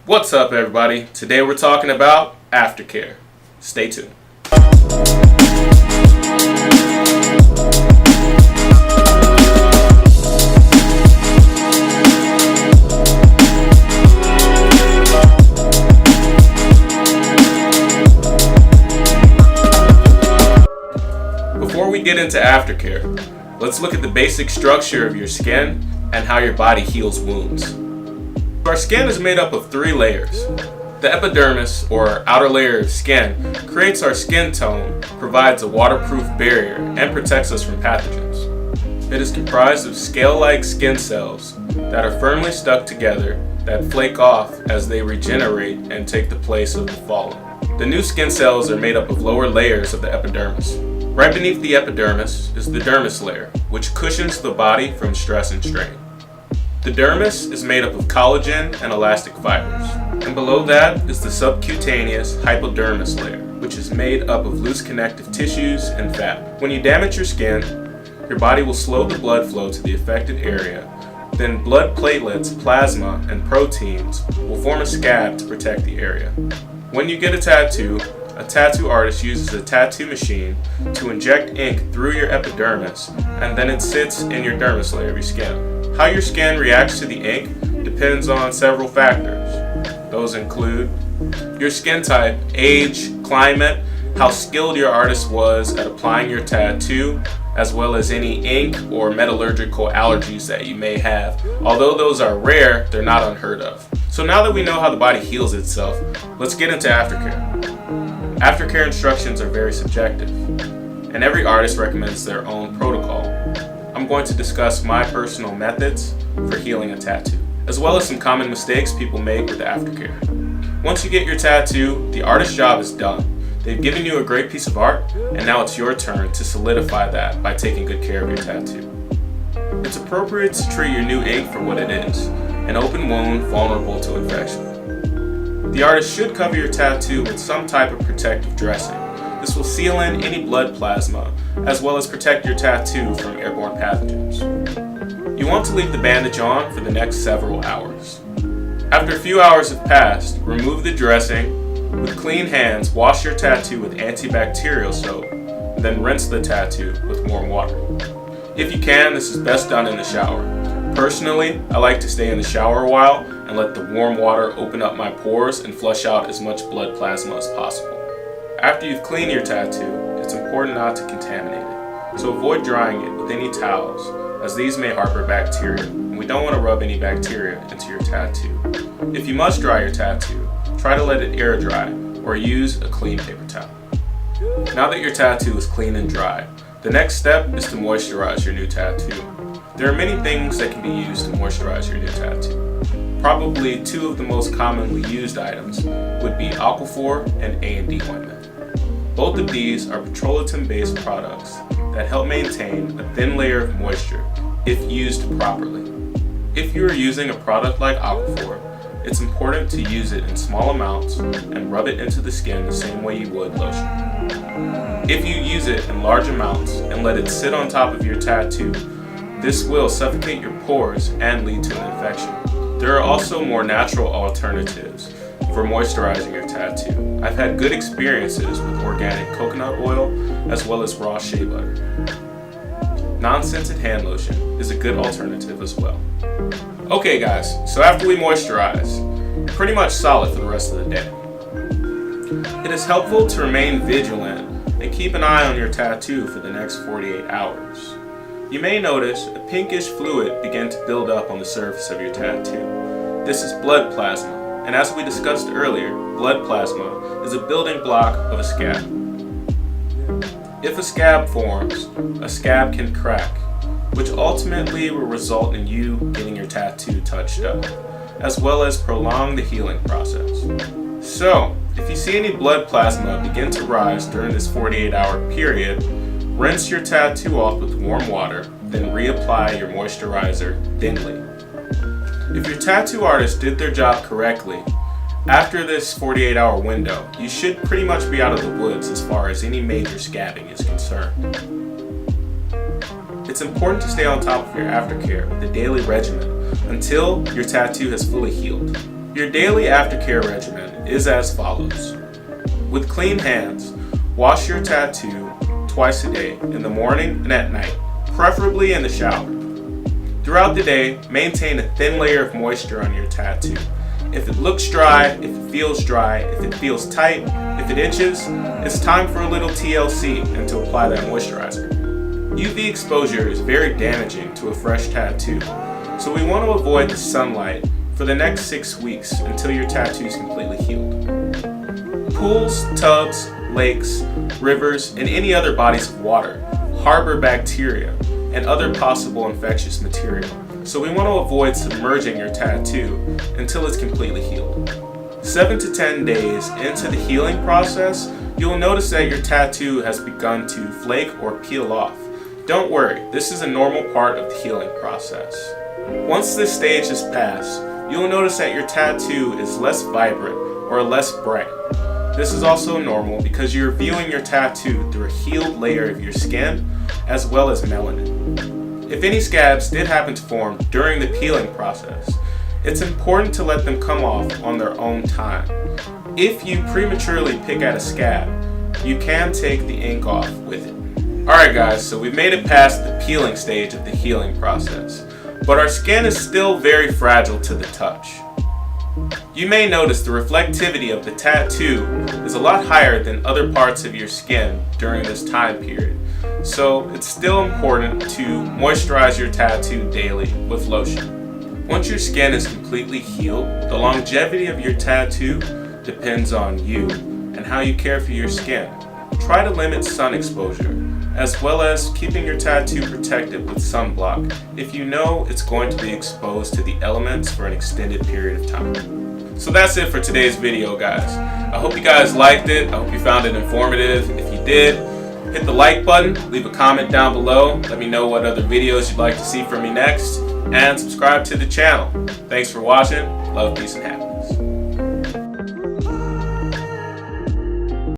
What's up, everybody? Today we're talking about aftercare. Stay tuned. Before we get into aftercare, let's look at the basic structure of your skin and how your body heals wounds. Our skin is made up of 3 layers. The epidermis, or outer layer of skin, creates our skin tone, provides a waterproof barrier, and protects us from pathogens. It is comprised of scale-like skin cells that are firmly stuck together that flake off as they regenerate and take the place of the fallen. The new skin cells are made up of lower layers of the epidermis. Right beneath the epidermis is the dermis layer, which cushions the body from stress and strain. The dermis is made up of collagen and elastic fibers, and below that is the subcutaneous hypodermis layer, which is made up of loose connective tissues and fat. When you damage your skin, your body will slow the blood flow to the affected area. Then blood platelets, plasma, and proteins will form a scab to protect the area. When you get a tattoo artist uses a tattoo machine to inject ink through your epidermis, and then it sits in your dermis layer of your skin. How your skin reacts to the ink depends on several factors. Those include your skin type, age, climate, how skilled your artist was at applying your tattoo, as well as any ink or metallurgical allergies that you may have. Although those are rare, they're not unheard of. So now that we know how the body heals itself, let's get into aftercare. Aftercare instructions are very subjective, and every artist recommends their own protocol. I'm going to discuss my personal methods for healing a tattoo, as well as some common mistakes people make with aftercare. Once you get your tattoo, the artist's job is done. They've given you a great piece of art, and now it's your turn to solidify that by taking good care of your tattoo. It's appropriate to treat your new ink for what it is, an open wound vulnerable to infection. The artist should cover your tattoo with some type of protective dressing. This will seal in any blood plasma, as well as protect your tattoo from airborne pathogens. You want to leave the bandage on for the next several hours. After a few hours have passed, remove the dressing. With clean hands, wash your tattoo with antibacterial soap, then rinse the tattoo with warm water. If you can, this is best done in the shower. Personally, I like to stay in the shower a while and let the warm water open up my pores and flush out as much blood plasma as possible. After you've cleaned your tattoo, it's important not to contaminate it, so avoid drying it with any towels, as these may harbor bacteria, and we don't want to rub any bacteria into your tattoo. If you must dry your tattoo, try to let it air dry, or use a clean paper towel. Now that your tattoo is clean and dry, the next step is to moisturize your new tattoo. There are many things that can be used to moisturize your new tattoo. Probably 2 of the most commonly used items would be Aquaphor and A&D ointment. Both of these are petroleum-based products that help maintain a thin layer of moisture if used properly. If you are using a product like Aquaphor, it's important to use it in small amounts and rub it into the skin the same way you would lotion. If you use it in large amounts and let it sit on top of your tattoo, this will suffocate your pores and lead to an infection. There are also more natural alternatives for moisturizing your tattoo. I've had good experiences with organic coconut oil as well as raw shea butter. Non-scented hand lotion is a good alternative as well. Okay guys, so after we moisturize, you're pretty much solid for the rest of the day. It is helpful to remain vigilant and keep an eye on your tattoo for the next 48 hours. You may notice a pinkish fluid begin to build up on the surface of your tattoo. This is blood plasma. And as we discussed earlier, blood plasma is a building block of a scab. If a scab forms, a scab can crack, which ultimately will result in you getting your tattoo touched up, as well as prolong the healing process. So, if you see any blood plasma begin to rise during this 48-hour period, rinse your tattoo off with warm water, then reapply your moisturizer thinly. If your tattoo artist did their job correctly, after this 48-hour window, you should pretty much be out of the woods as far as any major scabbing is concerned. It's important to stay on top of your aftercare with a daily regimen until your tattoo has fully healed. Your daily aftercare regimen is as follows. With clean hands, wash your tattoo twice a day, in the morning and at night, preferably in the shower. Throughout the day, maintain a thin layer of moisture on your tattoo. If it looks dry, if it feels dry, if it feels tight, if it itches, it's time for a little TLC and to apply that moisturizer. UV exposure is very damaging to a fresh tattoo, so we want to avoid the sunlight for the next 6 weeks until your tattoo is completely healed. Pools, tubs, lakes, rivers, and any other bodies of water harbor bacteria and other possible infectious material, so we want to avoid submerging your tattoo until it's completely healed. 7 to 10 days into the healing process, you'll notice that your tattoo has begun to flake or peel off. Don't worry, this is a normal part of the healing process. Once this stage is passed, you'll notice that your tattoo is less vibrant or less bright. This is also normal because you're viewing your tattoo through a healed layer of your skin as well as melanin. If any scabs did happen to form during the peeling process, it's important to let them come off on their own time. If you prematurely pick at a scab, you can take the ink off with it. Alright guys, so we've made it past the peeling stage of the healing process, but our skin is still very fragile to the touch. You may notice the reflectivity of the tattoo is a lot higher than other parts of your skin during this time period, so it's still important to moisturize your tattoo daily with lotion. Once your skin is completely healed, the longevity of your tattoo depends on you and how you care for your skin. Try to limit sun exposure, as well as keeping your tattoo protected with sunblock if you know it's going to be exposed to the elements for an extended period of time. So that's it for today's video, guys. I hope you guys liked it. I hope you found it informative. If you did, hit the like button, leave a comment down below, let me know what other videos you'd like to see from me next, and subscribe to the channel. Thanks for watching. Love, peace, and happiness.